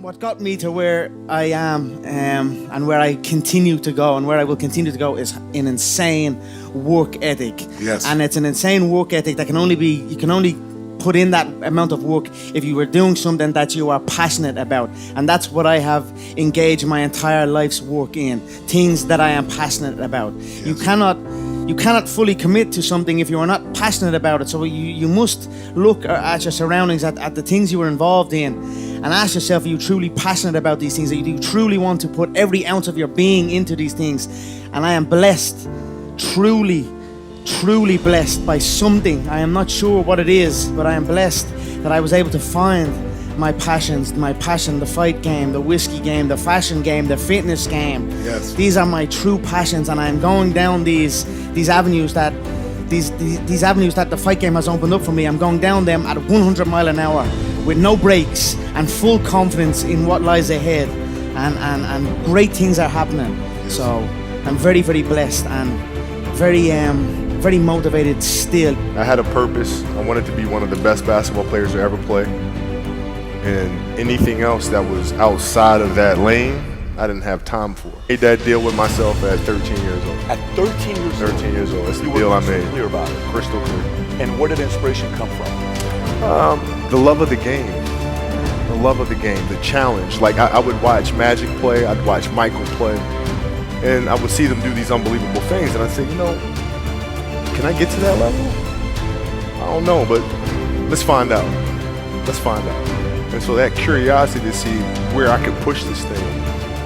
What got me to where I am and where I continue to go and where I will continue to go is an insane work ethic. Yes. And it's an insane work ethic that you can only put in that amount of work if you were doing something that you are passionate about. And that's what I have engaged my entire life's work in, things that I am passionate about. Yes. You cannot fully commit to something if you are not passionate about it. So you must look at your surroundings, at the things you are involved in, and ask yourself, are you truly passionate about these things? Do you truly want to put every ounce of your being into these things? And I am blessed, truly blessed by something. I am not sure what it is, but I am blessed that I was able to find my passion, the fight game, the whiskey game, the fashion game, the fitness game. Yes. These are my true passions, and I am going down these avenues that these avenues that the fight game has opened up for me. I'm going down them at 100 miles an hour with no brakes and full confidence in what lies ahead, and great things are happening. So I'm very blessed and very motivated still. I had a purpose. I wanted to be one of the best basketball players to ever play. And anything else that was outside of that lane, I didn't have time for. I made that deal with myself at 13 years old. At 13 years old? 13 years old. That's the deal I made. Clear about it. Crystal clear. And where did inspiration come from? The love of the game. The love of the game, the challenge. Like I would watch Magic play, I'd watch Michael play, and I would see them do these unbelievable things, and I'd say, can I get to that level? I don't know, but let's find out. Let's find out. And so that curiosity to see where I could push this thing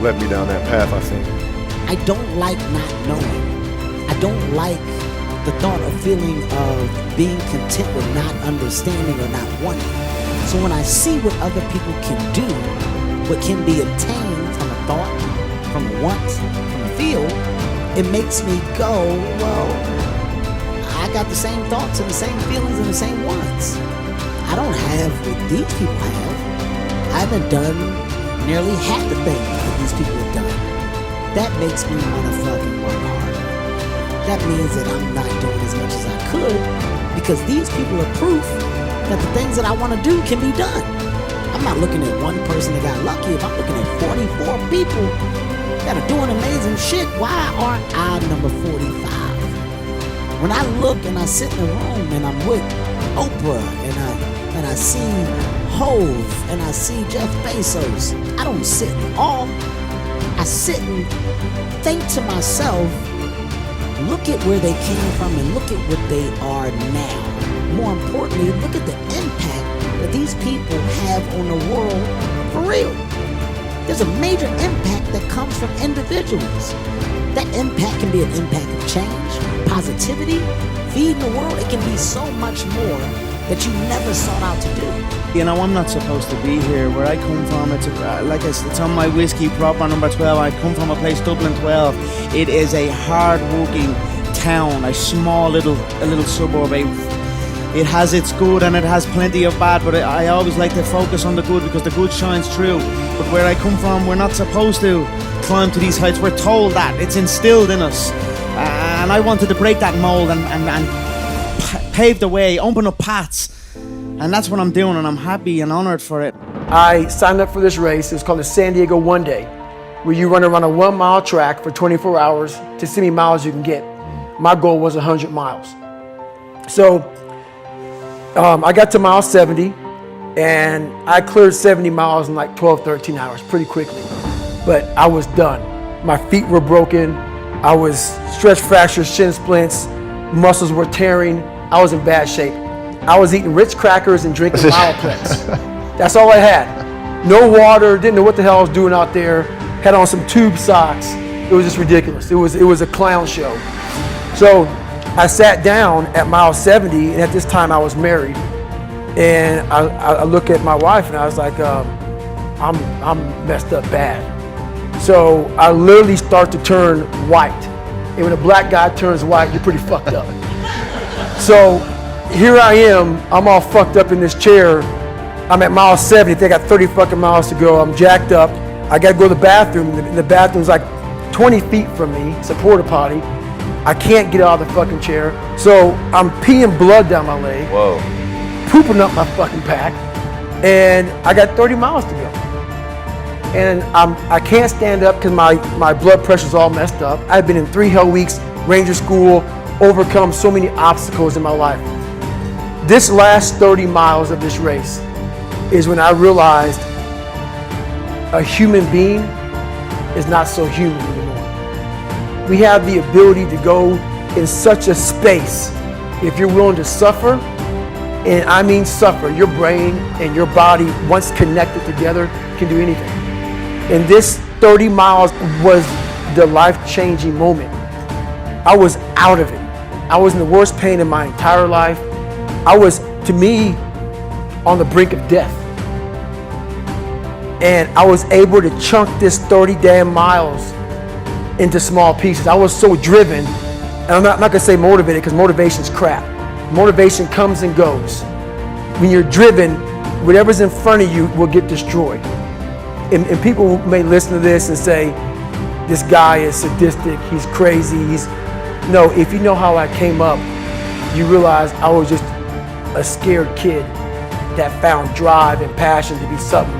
led me down that path, I think. I don't like not knowing. I don't like the thought of feeling of being content with not understanding or not wanting. So when I see what other people can do, what can be obtained from a thought, from a want, from a feel, it makes me go, well, I got the same thoughts and the same feelings and the same wants. I don't have what these people have. I haven't done nearly half the things that these people have done. That makes me want to fucking work harder. That means that I'm not doing as much as I could because these people are proof that the things that I want to do can be done. I'm not looking at one person that got lucky. If I'm looking at 44 people that are doing amazing shit, why aren't I number 45? When I look and I sit in a room and I'm with Oprah and I see Hove and I see Jeff Bezos, I don't sit in awe. I sit and think to myself, look at where they came from and look at what they are now. More importantly, look at the impact that these people have on the world for real. There's a major impact that comes from individuals. That impact can be an impact of change, positivity, feeding the world. It can be so much more that you never sought out to do. I'm not supposed to be here. Where I come from, like I said, it's on my whiskey prop on number 12. I come from a place, Dublin 12. It is a hard-working town, a small little suburb. It has its good and it has plenty of bad, but I always like to focus on the good because the good shines through. But where I come from, we're not supposed to climb to these heights. We're told that. It's instilled in us. And I wanted to break that mold and pave the way, open up paths. And that's what I'm doing, and I'm happy and honored for it. I signed up for this race. It's called the San Diego One Day, where you run around a 1 mile track for 24 hours to see how many miles you can get. My goal was 100 miles. So I got to mile 70, and I cleared 70 miles in like 12, 13 hours pretty quickly. But I was done. My feet were broken. I was stress fractures, shin splints, muscles were tearing. I was in bad shape. I was eating Ritz crackers and drinking Mileplex. That's all I had. No water, didn't know what the hell I was doing out there. Had on some tube socks. It was just ridiculous. It was a clown show. So I sat down at mile 70, and at this time I was married. And I look at my wife and I was like, I'm messed up bad. So I literally start to turn white. And when a black guy turns white, you're pretty fucked up. So here I am, I'm all fucked up in this chair. I'm at mile 70, I think I got 30 fucking miles to go. I'm jacked up. I gotta go to the bathroom. The bathroom's like 20 feet from me. It's a porta potty. I can't get out of the fucking chair. So I'm peeing blood down my leg. Whoa. Pooping up my fucking pack. And I got 30 miles to go. and I can't stand up because my blood pressure's all messed up. I've been in 3 hell weeks, Ranger School, overcome so many obstacles in my life. This last 30 miles of this race is when I realized a human being is not so human anymore. We have the ability to go in such a space if you're willing to suffer, and I mean suffer. Your brain and your body, once connected together, can do anything. And this 30 miles was the life-changing moment. I was out of it. I was in the worst pain in my entire life. I was, to me, on the brink of death. And I was able to chunk this 30 damn miles into small pieces. I was so driven, and I'm not gonna say motivated because motivation's crap. Motivation comes and goes. When you're driven, whatever's in front of you will get destroyed. And people may listen to this and say, this guy is sadistic, he's crazy, No, if you know how I came up, you realize I was just a scared kid that found drive and passion to be something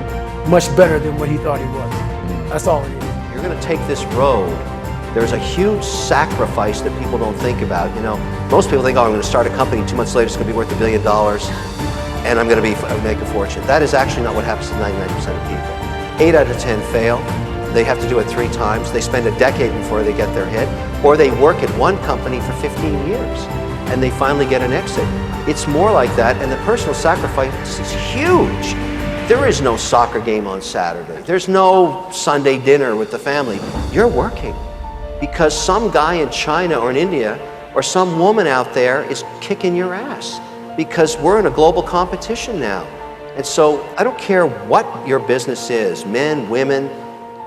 much better than what he thought he was. That's all it is. You're going to take this road. There's a huge sacrifice that people don't think about. You know, most people think, oh, I'm going to start a company, 2 months later it's going to be worth $1 billion, and I'm going to make a fortune. That is actually not what happens to 99% of people. 8 out of 10 fail. They have to do it 3 times. They spend a decade before they get their hit, or they work at one company for 15 years, and they finally get an exit. It's more like that, and the personal sacrifice is huge. There is no soccer game on Saturday. There's no Sunday dinner with the family. You're working because some guy in China or in India or some woman out there is kicking your ass because we're in a global competition now. And so I don't care what your business is, men, women,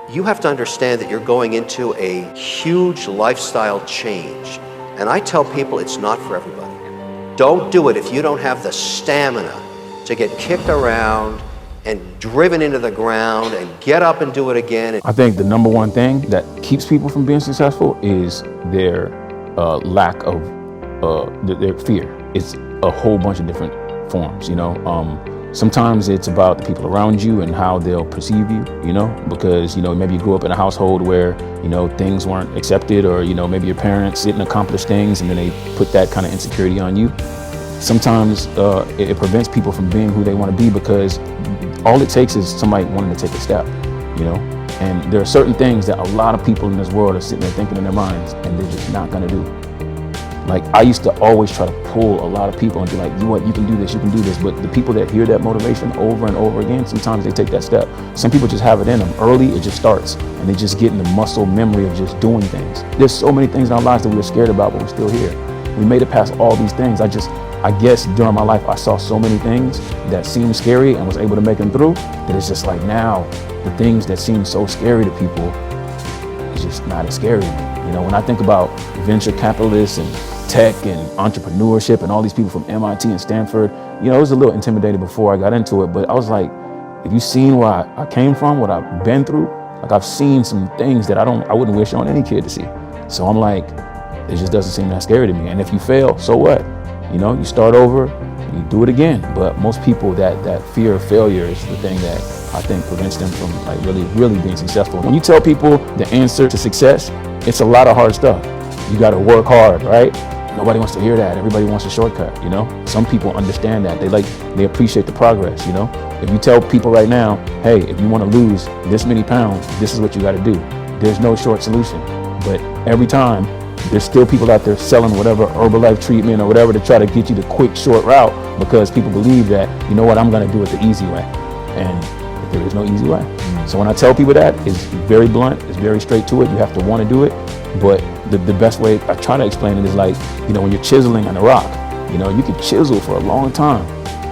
you have to understand that you're going into a huge lifestyle change. And I tell people it's not for everybody. Don't do it if you don't have the stamina to get kicked around and driven into the ground and get up and do it again. I think the number one thing that keeps people from being successful is their lack of their fear. It's a whole bunch of different forms, you know. Sometimes it's about the people around you and how they'll perceive you, you know, because, you know, maybe you grew up in a household where, you know, things weren't accepted, or, you know, maybe your parents didn't accomplish things and then they put that kind of insecurity on you. Sometimes it prevents people from being who they want to be because all it takes is somebody wanting to take a step, you know, and there are certain things that a lot of people in this world are sitting there thinking in their minds and they're just not going to do. Like, I used to always try to pull a lot of people and be like, you know what, you can do this, you can do this. But the people that hear that motivation over and over again, sometimes they take that step. Some people just have it in them. Early, it just starts. And they just get in the muscle memory of just doing things. There's so many things in our lives that we were scared about, but we're still here. We made it past all these things. I guess during my life, I saw so many things that seemed scary and was able to make them through, that it's just like now, the things that seem so scary to people is just not as scary to me. You know, when I think about venture capitalists and tech and entrepreneurship and all these people from MIT and Stanford, you know, it was a little intimidating before I got into it, but I was like, if you've seen where I came from, what I've been through, like I've seen some things that I wouldn't wish on any kid to see. So I'm like, it just doesn't seem that scary to me. And if you fail, so what? You know, you start over, you do it again. But most people, that fear of failure is the thing that I think prevents them from like really being successful. When you tell people the answer to success, it's a lot of hard stuff. You got to work hard, right? Nobody wants to hear that. Everybody wants a shortcut, you know? Some people understand that. They appreciate the progress, you know? If you tell people right now, hey, if you want to lose this many pounds, this is what you got to do. There's no short solution. But every time, there's still people out there selling whatever Herbalife treatment or whatever to try to get you the quick, short route because people believe that, you know what, I'm going to do it the easy way. And there is no easy way. So when I tell people that, it's very blunt, it's very straight to it. You have to want to do it. But the best way I try to explain it is like, you know, when you're chiseling on a rock, you know, you can chisel for a long time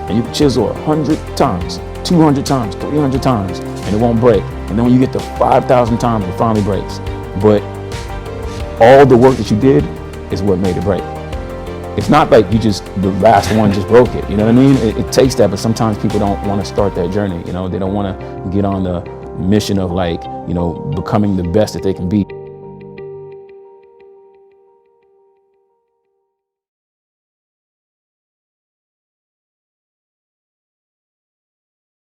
and you can chisel 100 times, 200 times, 300 times, and it won't break. And then when you get to 5,000 times, it finally breaks. But all the work that you did is what made it break. It's not like the last one just broke it, you know what I mean? It takes that, but sometimes people don't want to start that journey, you know? They don't want to get on the mission of like, you know, becoming the best that they can be.